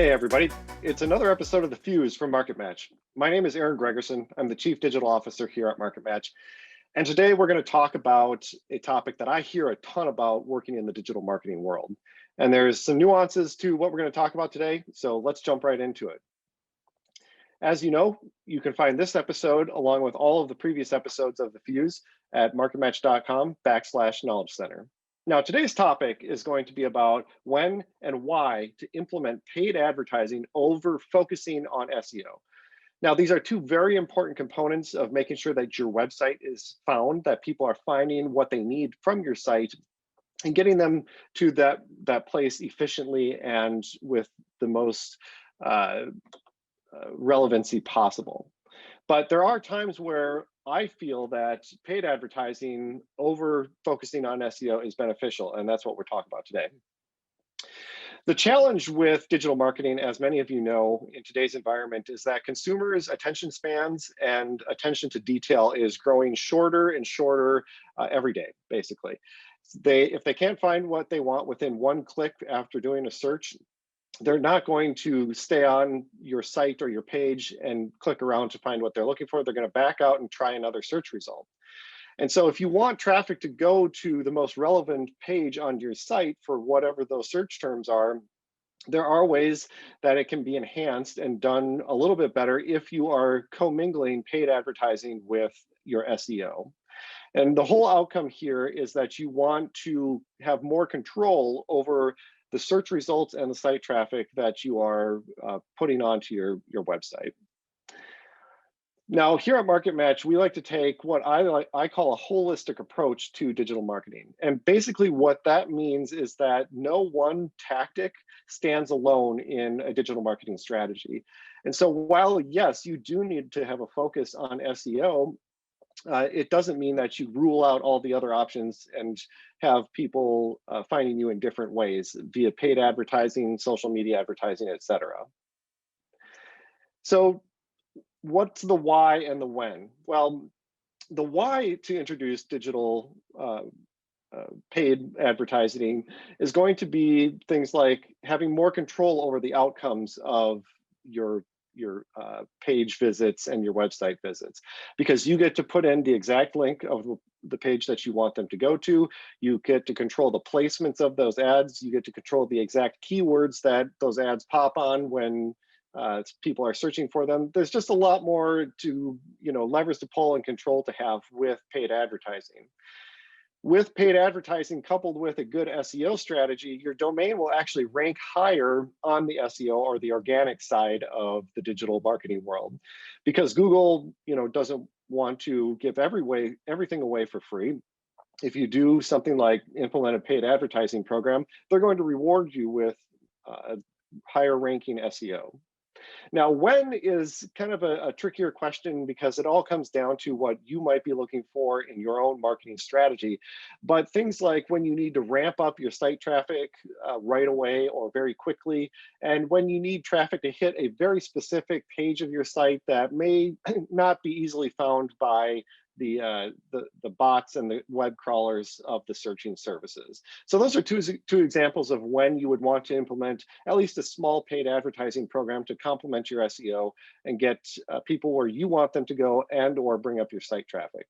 Hey everybody, it's another episode of The Fuse from Market Match. My name is Aaron Gregerson. I'm the Chief Digital Officer here at Market Match. And today we're going to talk about a topic that I hear a ton about working in the digital marketing world. And there's some nuances to what we're going to talk about today, so let's jump right into it. As you know, you can find this episode along with all of the previous episodes of The Fuse at marketmatch.com/knowledge center. Now, today's topic is going to be about when and why to implement paid advertising over focusing on SEO. Now, these are two very important components of making sure that your website is found, that people are finding what they need from your site and getting them to that place efficiently and with the most relevancy possible. But there are times where I feel that paid advertising over focusing on SEO is beneficial, and that's what we're talking about today. The challenge with digital marketing, as many of you know, in today's environment, is that consumers' attention spans and attention to detail is growing shorter and shorter every day, basically. If they can't find what they want within one click after doing a search, they're not going to stay on your site or your page and click around to find what they're looking for. They're going to back out and try another search result. And so if you want traffic to go to the most relevant page on your site for whatever those search terms are, there are ways that it can be enhanced and done a little bit better if you are commingling paid advertising with your SEO. And the whole outcome here is that you want to have more control over the search results and the site traffic that you are putting onto your website. Now, here at Market Match, we like to take what I call a holistic approach to digital marketing. And basically what that means is that no one tactic stands alone in a digital marketing strategy. And so while, yes, you do need to have a focus on SEO, it doesn't mean that you rule out all the other options and have people finding you in different ways via paid advertising, social media advertising, etc. So what's the why and the when? Well, the why to introduce digital paid advertising is going to be things like having more control over the outcomes of your page visits and your website visits, because you get to put in the exact link of the page that you want them to go to. You get to control the placements of those ads. You get to control the exact keywords that those ads pop on when people are searching for them. There's just a lot more to, levers to pull and control to have with paid advertising. With paid advertising coupled with a good SEO strategy, your domain will actually rank higher on the SEO or the organic side of the digital marketing world, because Google, doesn't want to give everything away for free. If you do something like implement a paid advertising program, they're going to reward you with higher ranking SEO. Now, when is kind of a trickier question, because it all comes down to what you might be looking for in your own marketing strategy. But things like when you need to ramp up your site traffic right away or very quickly, and when you need traffic to hit a very specific page of your site that may not be easily found by the bots and the web crawlers of the searching services. So those are two examples of when you would want to implement at least a small paid advertising program to complement your SEO and get people where you want them to go and or bring up your site traffic.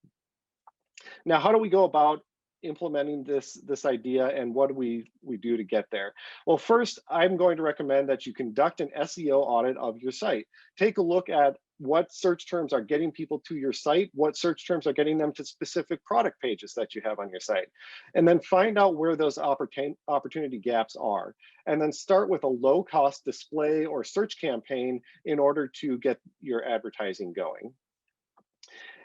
Now, how do we go about implementing this idea, and what do we do to get there? Well, first, I'm going to recommend that you conduct an SEO audit of your site. Take a look at what search terms are getting people to your site, what search terms are getting them to specific product pages that you have on your site, and then find out where those opportunity gaps are. And then start with a low-cost display or search campaign in order to get your advertising going.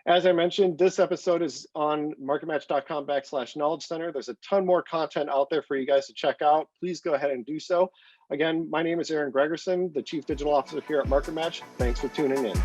As I mentioned, this episode is on marketmatch.com/knowledge center. There's a ton more content out there for you guys to check out. Please go ahead and do so. Again, my name is Aaron Gregerson, the Chief Digital Officer here at Market Match. Thanks for tuning in.